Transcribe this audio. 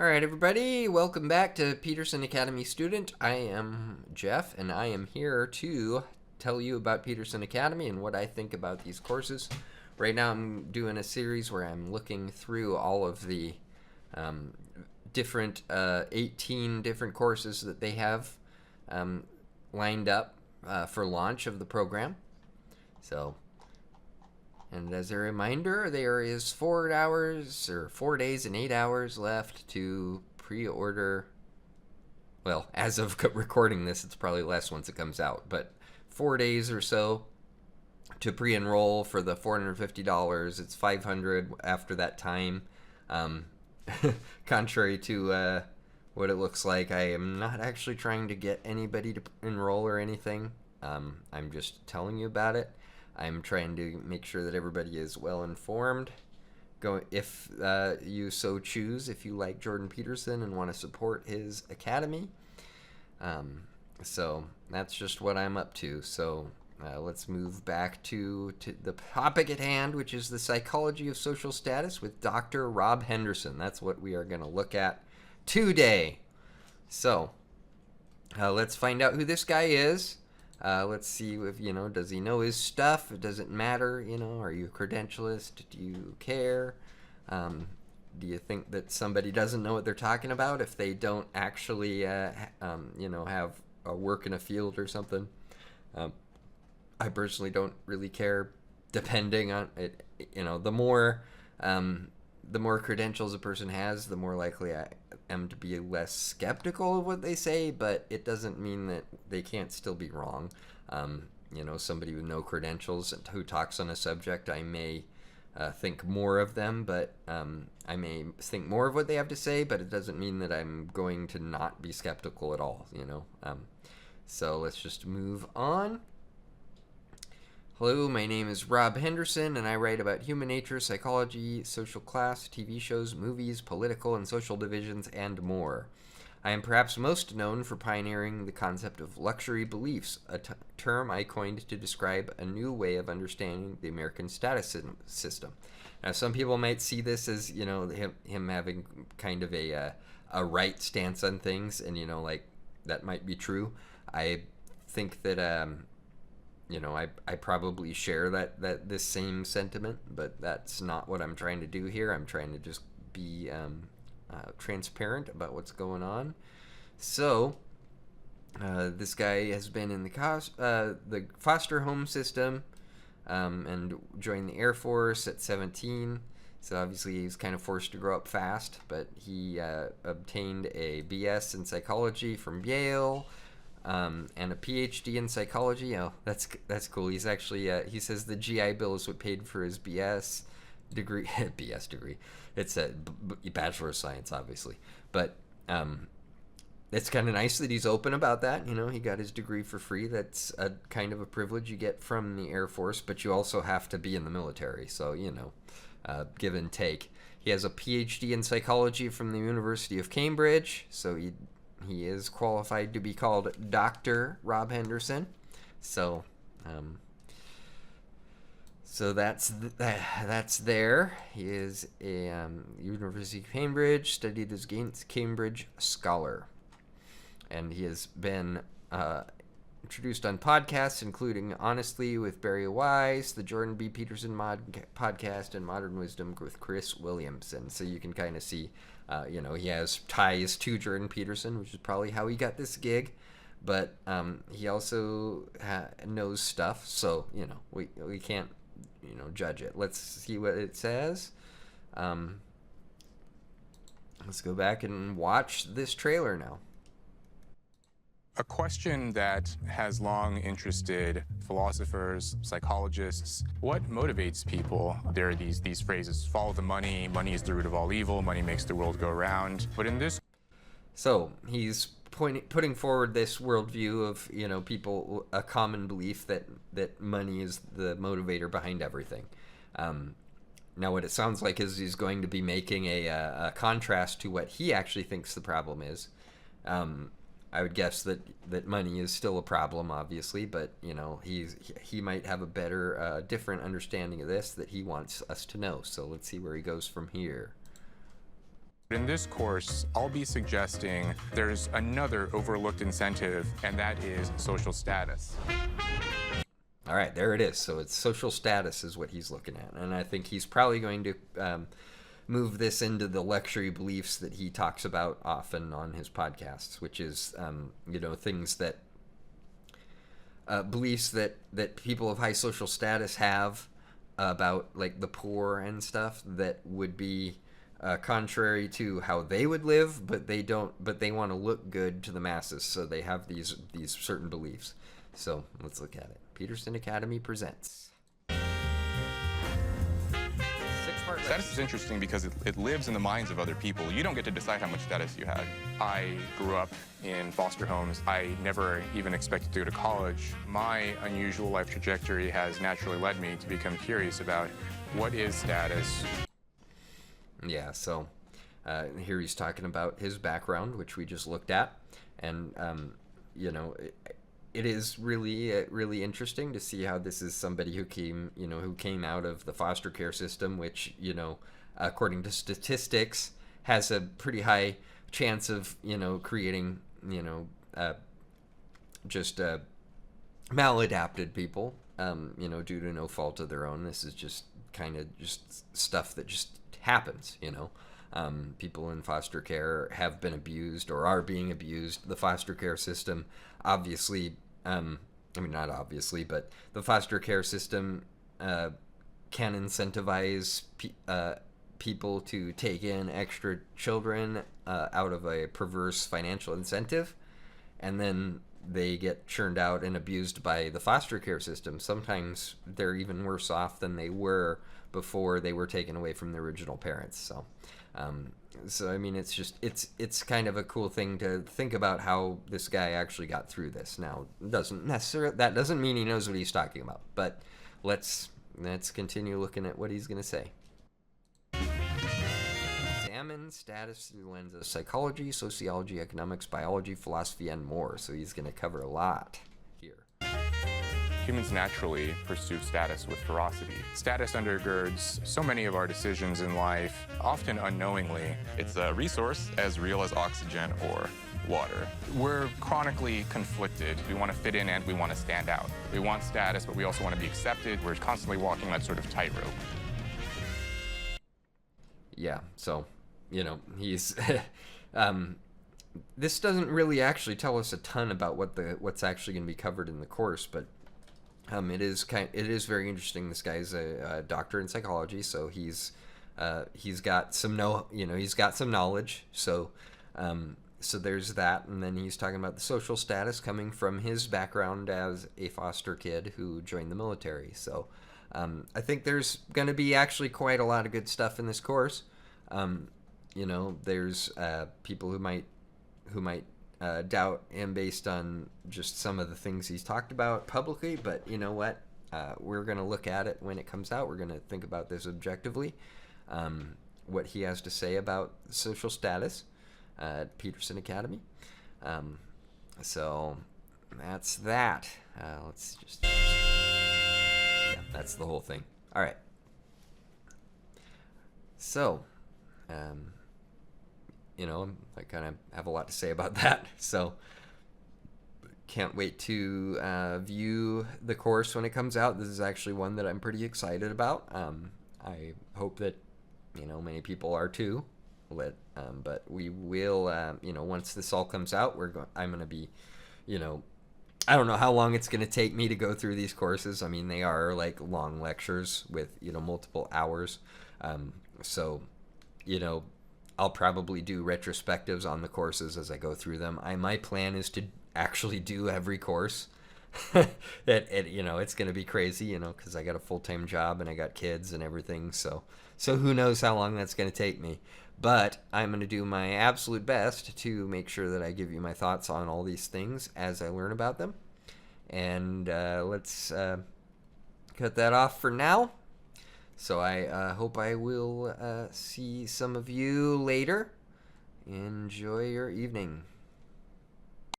All right, everybody, welcome back to Peterson Academy Student. I am Jeff, and I am here to tell you about Peterson Academy and what I think about these courses. Right now, I'm doing a series where I'm looking through all of the different 18 different courses that they have lined up for launch of the program. And as a reminder, there is 4 days and 8 hours left to pre-order. Well, as of recording this, it's probably less once it comes out, but 4 days or so to pre-enroll for the $450. It's $500 after that time. Contrary to what it looks like, I am not actually trying to get anybody to enroll or anything. I'm just telling you about it. I'm trying to make sure that everybody is well informed. If you so choose, if you like Jordan Peterson and want to support his academy. So that's just what I'm up to. So let's move back to the topic at hand, which is the psychology of social status with Dr. Rob Henderson. That's what we are going to look at today. So let's find out who this guy is. Let's see if, does he know his stuff? Does it matter? Are you a credentialist? Do you care? Do you think that somebody doesn't know what they're talking about if they don't actually, have a work in a field or something? I personally don't really care, depending on it. The more credentials a person has, the more likely I am to be less skeptical of what they say, but it doesn't mean that they can't still be wrong. Somebody with no credentials who talks on a subject, I may think more of them, but I may think more of what they have to say, but it doesn't mean that I'm going to not be skeptical at all, So let's just move on. Hello, my name is Rob Henderson, and I write about human nature, psychology, social class, TV shows, movies, political and social divisions, and more. I am perhaps most known for pioneering the concept of luxury beliefs, a term I coined to describe a new way of understanding the American status system. Now, some people might see this as, him having kind of a right stance on things, and, that might be true. I think that I probably share that this same sentiment, but that's not what I'm trying to do here. I'm trying to just be transparent about what's going on. So, this guy has been in the foster home system and joined the Air Force at 17. So obviously he's kind of forced to grow up fast, but he obtained a BS in psychology from Yale. And a PhD in psychology. Oh, that's cool. He's actually he says the GI Bill is what paid for his BS degree. BS degree. It's a Bachelor of Science, obviously, but it's kind of nice that he's open about that. He got his degree for free. That's a kind of a privilege you get from the Air Force, but you also have to be in the military. So give and take. He has a PhD in psychology from the University of Cambridge. So he is qualified to be called Dr. Rob Henderson. So that's there. He is a University of Cambridge, studied as Cambridge Scholar. And he has been introduced on podcasts, including Honestly with Barry Weiss, the Jordan B. Peterson podcast, and Modern Wisdom with Chris Williamson. So you can kind of see he has ties to Jordan Peterson, which is probably how he got this gig. But he also knows stuff, so, we can't, judge it. Let's see what it says. Let's go back and watch this trailer now. A question that has long interested philosophers, psychologists. What motivates people? There are these phrases, follow the money, money is the root of all evil, money makes the world go round. But in this... So he's putting forward this worldview of, people, a common belief that money is the motivator behind everything. Now what it sounds like is he's going to be making a contrast to what he actually thinks the problem is. I would guess that money is still a problem, obviously, but he might have a better, different understanding of this that he wants us to know. So let's see where he goes from here. In this course, I'll be suggesting there's another overlooked incentive, and that is social status. All right, there it is. So it's social status is what he's looking at. And I think he's probably going to move this into the luxury beliefs that he talks about often on his podcasts, which is, things that, beliefs that people of high social status have about, like, the poor and stuff that would be contrary to how they would live, but they want to look good to the masses, so they have these certain beliefs. So let's look at it. Peterson Academy presents. Status is interesting because it lives in the minds of other people. You don't get to decide how much status you have. I grew up in foster homes. I never even expected to go to college. My unusual life trajectory has naturally led me to become curious about what is status. Yeah, so here he's talking about his background, which we just looked at, and it is really interesting to see how this is somebody who came out of the foster care system, which, according to statistics, has a pretty high chance of, creating, just maladapted people, due to no fault of their own. This is just kind of just stuff that just happens, people in foster care have been abused or are being abused. The foster care system, obviously, not obviously, but the foster care system can incentivize people to take in extra children out of a perverse financial incentive, and then they get churned out and abused by the foster care system. Sometimes they're even worse off than they were before they were taken away from their original parents. So I mean, it's kind of a cool thing to think about how this guy actually got through this. Now, that doesn't mean he knows what he's talking about, but let's continue looking at what he's going to say. Examine status through the lens of psychology, sociology, economics, biology, philosophy, and more. So he's going to cover a lot here. Humans naturally pursue status with ferocity. Status undergirds so many of our decisions in life, often unknowingly. It's a resource as real as oxygen or water. We're chronically conflicted. We want to fit in and we want to stand out. We want status, but we also want to be accepted. We're constantly walking that sort of tightrope. Yeah, so, he's... this doesn't really actually tell us a ton about what's actually going to be covered in the course, but it is very interesting. This guy's a doctor in psychology, so he's got some knowledge. So there's that, and then he's talking about the social status coming from his background as a foster kid who joined the military. So I think there's going to be actually quite a lot of good stuff in this course. There's people who might doubt him based on just some of the things he's talked about publicly, but you know what? We're going to look at it when it comes out. We're going to think about this objectively, what he has to say about social status at Peterson Academy. So that's that. Let's just... Yeah, that's the whole thing. All right. So... I kind of have a lot to say about that, so can't wait to view the course when it comes out. This is actually one that I'm pretty excited about. I hope that, many people are too, but we will, once this all comes out, I'm going to be, I don't know how long it's going to take me to go through these courses. I mean, they are like long lectures with, multiple hours. So, I'll probably do retrospectives on the courses as I go through them. My plan is to actually do every course. It's going to be crazy, because I got a full-time job and I got kids and everything. So who knows how long that's going to take me. But I'm going to do my absolute best to make sure that I give you my thoughts on all these things as I learn about them. And let's cut that off for now. So I hope I will see some of you later. Enjoy your evening.